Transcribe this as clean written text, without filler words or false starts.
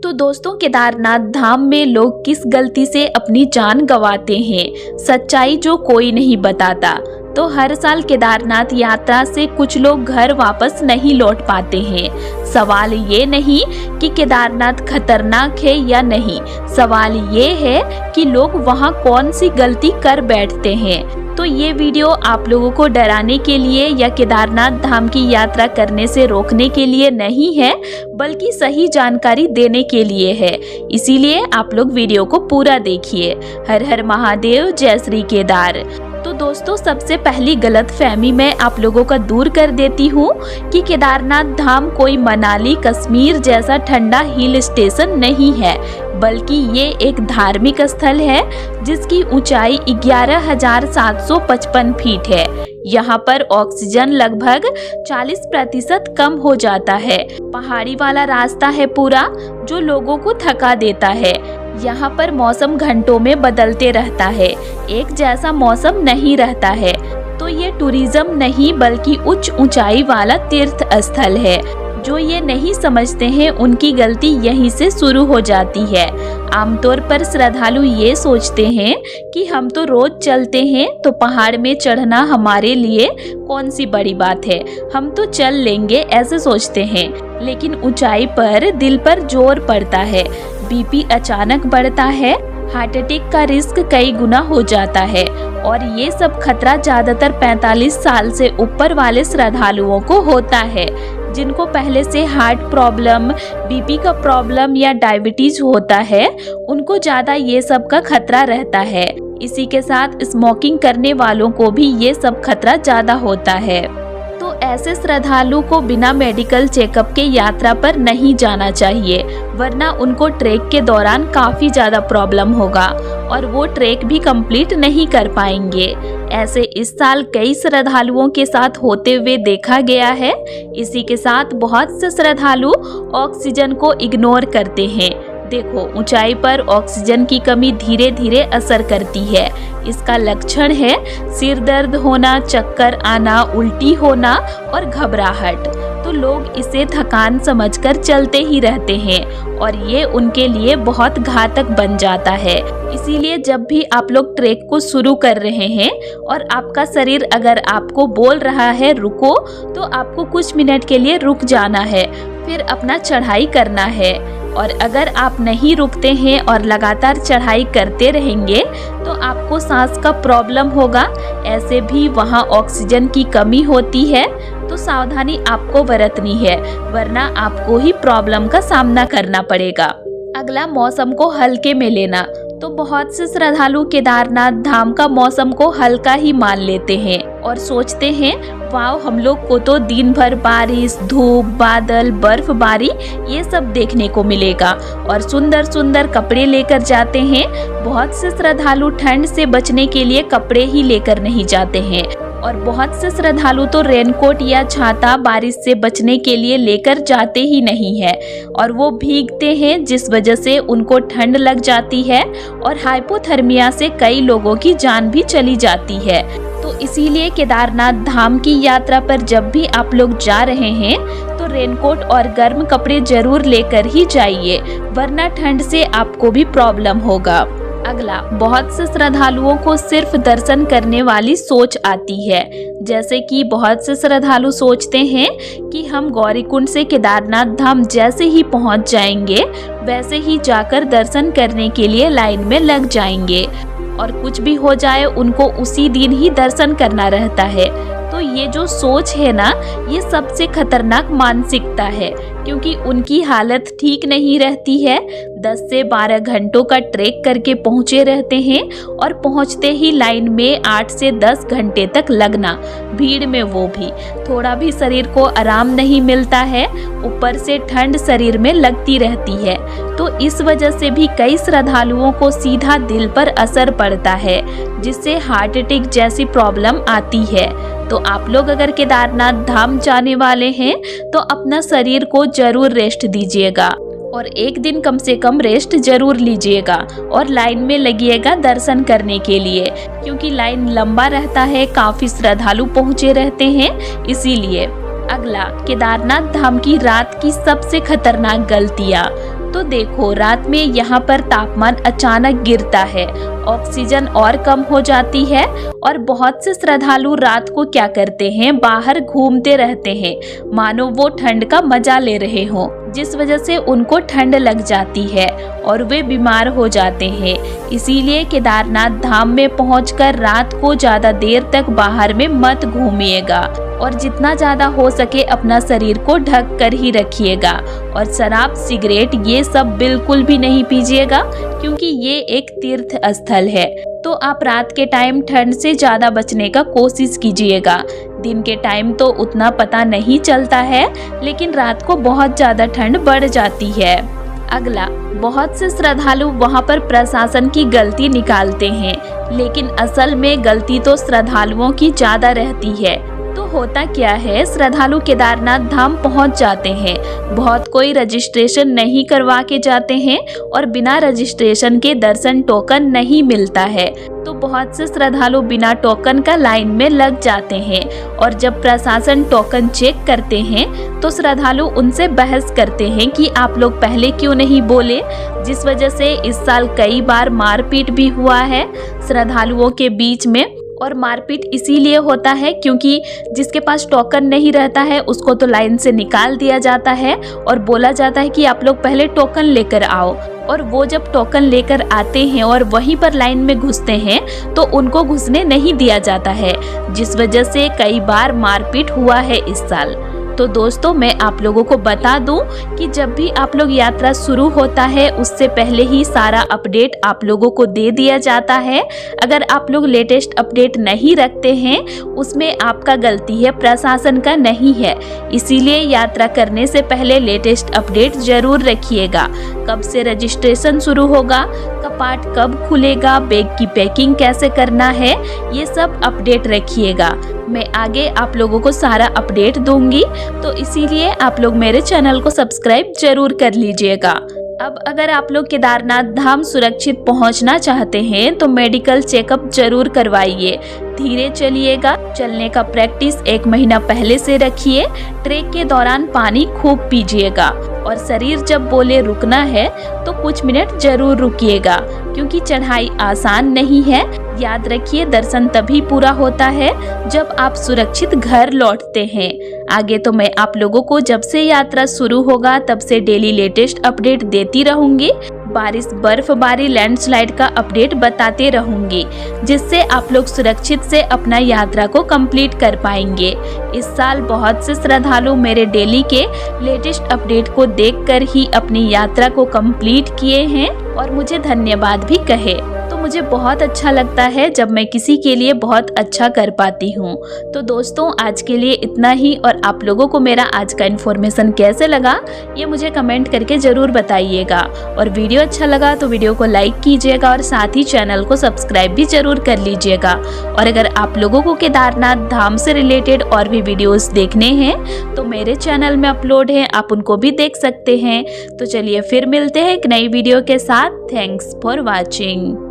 तो दोस्तों, केदारनाथ धाम में लोग किस गलती से अपनी जान गंवाते हैं, सच्चाई जो कोई नहीं बताता। तो हर साल केदारनाथ यात्रा से कुछ लोग घर वापस नहीं लौट पाते हैं। सवाल ये नहीं कि केदारनाथ खतरनाक है या नहीं, सवाल ये है कि लोग वहाँ कौन सी गलती कर बैठते हैं। तो ये वीडियो आप लोगों को डराने के लिए या केदारनाथ धाम की यात्रा करने से रोकने के लिए नहीं है, बल्कि सही जानकारी देने के लिए है। इसीलिए आप लोग वीडियो को पूरा देखिए। हर हर महादेव, जय श्री केदार। तो दोस्तों, सबसे पहली गलतफहमी मैं आप लोगों का दूर कर देती हूँ कि केदारनाथ धाम कोई मनाली, कश्मीर जैसा ठंडा हिल स्टेशन नहीं है, बल्कि ये एक धार्मिक स्थल है जिसकी ऊंचाई 11,755 फीट है। यहाँ पर ऑक्सीजन लगभग 40% कम हो जाता है। पहाड़ी वाला रास्ता है पूरा, जो लोगों को थका देता है। यहाँ पर मौसम घंटों में बदलते रहता है, एक जैसा मौसम नहीं रहता है। तो ये टूरिज्म नहीं, बल्कि उच्च ऊंचाई वाला तीर्थ स्थल है। जो ये नहीं समझते हैं, उनकी गलती यहीं से शुरू हो जाती है। आमतौर पर श्रद्धालु ये सोचते हैं कि हम तो रोज चलते हैं, तो पहाड़ में चढ़ना हमारे लिए कौन सी बड़ी बात है, हम तो चल लेंगे, ऐसे सोचते हैं। लेकिन ऊंचाई पर दिल पर जोर पड़ता है, बीपी अचानक बढ़ता है, हार्ट अटैक का रिस्क कई गुना हो जाता है। और ये सब खतरा ज्यादातर 45 साल से ऊपर वाले श्रद्धालुओं को होता है, जिनको पहले से हार्ट प्रॉब्लम, बीपी का प्रॉब्लम या डायबिटीज होता है। उनको ज्यादा ये सब का खतरा रहता है। इसी के साथ स्मोकिंग करने वालों को भी ये सब खतरा ज्यादा होता है। तो ऐसे श्रद्धालु को बिना मेडिकल चेकअप के यात्रा पर नहीं जाना चाहिए, वरना उनको ट्रैक के दौरान काफी ज्यादा प्रॉब्लम होगा और वो ट्रैक भी कंप्लीट नहीं कर पाएंगे। ऐसे इस साल कई श्रद्धालुओं के साथ होते हुए देखा गया है। इसी के साथ बहुत से श्रद्धालु ऑक्सीजन को इग्नोर करते हैं। देखो, ऊंचाई पर ऑक्सीजन की कमी धीरे धीरे असर करती है। इसका लक्षण है सिर दर्द होना, चक्कर आना, उल्टी होना और घबराहट। तो लोग इसे थकान समझकर चलते ही रहते हैं और ये उनके लिए बहुत घातक बन जाता है। इसीलिए जब भी आप लोग ट्रैक को शुरू कर रहे हैं और आपका शरीर अगर आपको बोल रहा है रुको, तो आपको कुछ मिनट के लिए रुक जाना है, फिर अपना चढ़ाई करना है। और अगर आप नहीं रुकते हैं और लगातार चढ़ाई करते रहेंगे, तो आपको सांस का प्रॉब्लम होगा। ऐसे भी वहाँ ऑक्सीजन की कमी होती है, तो सावधानी आपको बरतनी है, वरना आपको ही प्रॉब्लम का सामना करना पड़ेगा। अगला, मौसम को हल्के में लेना। तो बहुत से श्रद्धालु केदारनाथ धाम का मौसम को हल्का ही मान लेते हैं और सोचते हैं वाह, हम लोग को तो दिन भर बारिश, धूप, बादल, बर्फबारी ये सब देखने को मिलेगा और सुंदर सुंदर कपड़े लेकर जाते हैं। बहुत से श्रद्धालु ठंड से बचने के लिए कपड़े ही लेकर नहीं जाते हैं और बहुत से श्रद्धालु तो रेनकोट या छाता बारिश से बचने के लिए लेकर जाते ही नहीं है और वो भीगते हैं, जिस वजह से उनको ठंड लग जाती है और हाइपोथर्मिया से कई लोगों की जान भी चली जाती है। तो इसीलिए केदारनाथ धाम की यात्रा पर जब भी आप लोग जा रहे हैं, तो रेनकोट और गर्म कपड़े जरूर लेकर ही जाइए, वरना ठंड से आपको भी प्रॉब्लम होगा। अगला, बहुत से श्रद्धालुओं को सिर्फ दर्शन करने वाली सोच आती है। जैसे कि बहुत से श्रद्धालु सोचते हैं कि हम गौरीकुंड से केदारनाथ धाम जैसे ही पहुंच जाएंगे, वैसे ही जाकर दर्शन करने के लिए लाइन में लग जाएंगे और कुछ भी हो जाए उनको उसी दिन ही दर्शन करना रहता है। तो ये जो सोच है ना, ये सबसे खतरनाक मानसिकता है, क्योंकि उनकी हालत ठीक नहीं रहती है। 10 से 12 घंटों का ट्रैक करके पहुंचे रहते हैं और पहुंचते ही लाइन में 8 से 10 घंटे तक लगना, भीड़ में वो भी। थोड़ा भी शरीर को आराम नहीं मिलता है, ऊपर से ठंड शरीर में लगती रहती है। तो इस वजह से भी कई श्रद्धालुओं को सीधा दिल पर असर पड़ता है, जिससे हार्ट अटैक जैसी प्रॉब्लम आती है। तो आप लोग अगर केदारनाथ धाम जाने वाले हैं, तो अपना शरीर को जरूर रेस्ट दीजिएगा और एक दिन कम से कम रेस्ट जरूर लीजिएगा और लाइन में लगिएगा दर्शन करने के लिए, क्योंकि लाइन लंबा रहता है, काफी श्रद्धालु पहुंचे रहते हैं इसीलिए। अगला, केदारनाथ धाम की रात की सबसे खतरनाक गलतियाँ। तो देखो रात में यहाँ पर तापमान अचानक गिरता है, ऑक्सीजन और कम हो जाती है और बहुत से श्रद्धालु रात को क्या करते हैं, बाहर घूमते रहते हैं मानो वो ठंड का मजा ले रहे हों, जिस वजह से उनको ठंड लग जाती है और वे बीमार हो जाते हैं। इसीलिए केदारनाथ धाम में पहुंचकर रात को ज्यादा देर तक बाहर में मत घूमिएगा और जितना ज्यादा हो सके अपना शरीर को ढक कर ही रखिएगा। और शराब, सिगरेट ये सब बिल्कुल भी नहीं पीजिएगा क्योंकि ये एक तीर्थ स्थल है। तो आप रात के टाइम ठंड से ज्यादा बचने का कोशिश कीजिएगा। दिन के टाइम तो उतना पता नहीं चलता है, लेकिन रात को बहुत ज्यादा ठंड बढ़ जाती है। अगला, बहुत से श्रद्धालु वहां पर प्रशासन की गलती निकालते हैं, लेकिन असल में गलती तो श्रद्धालुओं की ज्यादा रहती है। तो होता क्या है, श्रद्धालु केदारनाथ धाम पहुंच जाते हैं, बहुत कोई रजिस्ट्रेशन नहीं करवा के जाते हैं और बिना रजिस्ट्रेशन के दर्शन टोकन नहीं मिलता है। तो बहुत से श्रद्धालु बिना टोकन का लाइन में लग जाते हैं और जब प्रशासन टोकन चेक करते हैं तो श्रद्धालु उनसे बहस करते हैं कि आप लोग पहले क्यों नहीं बोले, जिस वजह से इस साल कई बार मारपीट भी हुआ है श्रद्धालुओं के बीच में। और मारपीट इसीलिए होता है क्योंकि जिसके पास टोकन नहीं रहता है उसको तो लाइन से निकाल दिया जाता है और बोला जाता है कि आप लोग पहले टोकन लेकर आओ। और वो जब टोकन लेकर आते हैं और वहीं पर लाइन में घुसते हैं तो उनको घुसने नहीं दिया जाता है, जिस वजह से कई बार मारपीट हुआ है इस साल। तो दोस्तों मैं आप लोगों को बता दूं कि जब भी आप लोग यात्रा शुरू होता है उससे पहले ही सारा अपडेट आप लोगों को दे दिया जाता है। अगर आप लोग लेटेस्ट अपडेट नहीं रखते हैं उसमें आपका गलती है, प्रशासन का नहीं है। इसीलिए यात्रा करने से पहले लेटेस्ट अपडेट जरूर रखिएगा। कब से रजिस्ट्रेशन शुरू होगा, कपाट कब खुलेगा, बैग की पैकिंग कैसे करना है, ये सब अपडेट रखिएगा। मैं आगे आप लोगों को सारा अपडेट दूंगी, तो इसीलिए आप लोग मेरे चैनल को सब्सक्राइब जरूर कर लीजिएगा। अब अगर आप लोग केदारनाथ धाम सुरक्षित पहुंचना चाहते हैं तो मेडिकल चेकअप जरूर करवाइए। धीरे चलिएगा, चलने का प्रैक्टिस 1 महीना पहले से रखिए। ट्रेक के दौरान पानी खूब पीजिएगा और शरीर जब बोले रुकना है तो कुछ मिनट जरूर रुकिएगा क्योंकि चढ़ाई आसान नहीं है। याद रखिए दर्शन तभी पूरा होता है जब आप सुरक्षित घर लौटते हैं। आगे तो मैं आप लोगों को जब से यात्रा शुरू होगा तब से डेली लेटेस्ट अपडेट देती रहूंगी। बारिश, बर्फबारी, लैंडस्लाइड का अपडेट बताते रहूंगी, जिससे आप लोग सुरक्षित से अपना यात्रा को कंप्लीट कर पाएंगे। इस साल बहुत से श्रद्धालु मेरे डेली के लेटेस्ट अपडेट को देखकर ही अपनी यात्रा को कंप्लीट किए हैं और मुझे धन्यवाद भी कहे। तो मुझे बहुत अच्छा लगता है जब मैं किसी के लिए बहुत अच्छा कर पाती हूँ। तो दोस्तों आज के लिए इतना ही, और आप लोगों को मेरा आज का इन्फॉर्मेशन कैसे लगा ये मुझे कमेंट करके जरूर बताइएगा। और वीडियो अच्छा लगा तो वीडियो को लाइक कीजिएगा और साथ ही चैनल को सब्सक्राइब भी जरूर कर लीजिएगा। और अगर आप लोगों को केदारनाथ धाम से रिलेटेड और भी वीडियोस देखने हैं तो मेरे चैनल में अपलोड है, आप उनको भी देख सकते हैं। तो चलिए फिर मिलते हैं एक नई वीडियो के साथ। Thanks for watching.